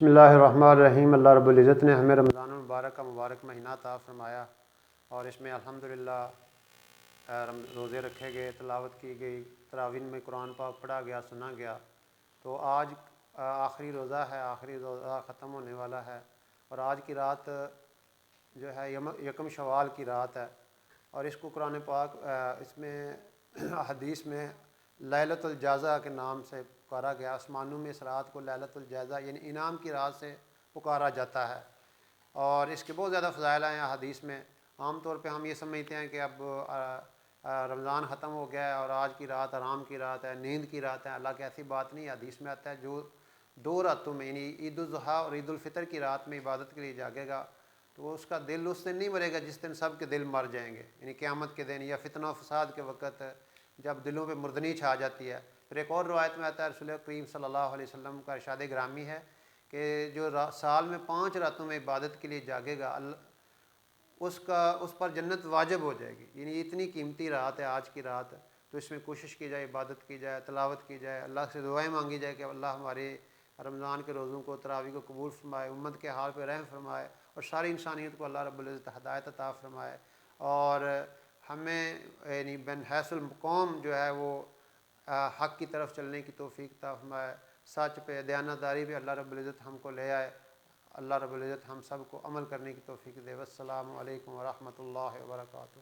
بسم اللہ الرحمن الرحیم۔ اللہ رب العزت نے ہمیں رمضان المبارک کا مبارک مہینہ عطا فرمایا اور اس میں الحمدللہ روزے رکھے گئے، تلاوت کی گئی، تراویح میں قرآن پاک پڑھا گیا، سنا گیا۔ تو آج آخری روزہ ہے، آخری روزہ ختم ہونے والا ہے اور آج کی رات جو ہے یکم شوال کی رات ہے اور اس کو قرآن پاک اس میں حدیث میں لیلۃ الجائزہ کے نام سے پکارا گیا۔ آسمانوں میں اس رات کو لیلۃ الجائزہ یعنی انعام کی رات سے پکارا جاتا ہے اور اس کے بہت زیادہ فضائل ہیں حدیث میں۔ عام طور پہ ہم یہ سمجھتے ہیں کہ اب رمضان ختم ہو گیا ہے اور آج کی رات آرام کی رات ہے، نیند کی رات ہے۔ اللہ کی ایسی بات نہیں ہے، حدیث میں آتا ہے جو دو راتوں میں یعنی عید الاضحیٰ اور عید الفطر کی رات میں عبادت کے لیے جاگے گا تو اس کا دل اس دن نہیں مرے گا جس دن سب کے دل مر جائیں گے، یعنی قیامت کے دن یا فتنہ و فساد کے وقت جب دلوں پہ مردنی چھا جاتی ہے۔ پھر ایک اور روایت میں آتا ہے، رسول کریم صلی اللہ علیہ وسلم کا ارشاد گرامی ہے کہ جو سال میں 5 راتوں میں عبادت کے لیے جاگے گا اس پر جنت واجب ہو جائے گی، یعنی اتنی قیمتی رات ہے آج کی رات۔ تو اس میں کوشش کی جائے، عبادت کی جائے، تلاوت کی جائے، اللہ سے دعائیں مانگی جائے کہ اللہ ہمارے رمضان کے روزوں کو، تراویح کو قبول فرمائے، امت کے حال پہ رحم فرمائے اور ساری انسانیت کو اللہ رب العزت ہدایت عطا فرمائے اور ہمیں یعنی بن حیث المقام جو ہے وہ حق کی طرف چلنے کی توفیق عطا فرمائے، سچ پہ، دیانتداری پہ اللہ رب العزت ہم کو لے آئے۔ اللہ رب العزت ہم سب کو عمل کرنے کی توفیق دے۔ والسلام علیکم ورحمۃ اللہ وبرکاتہ۔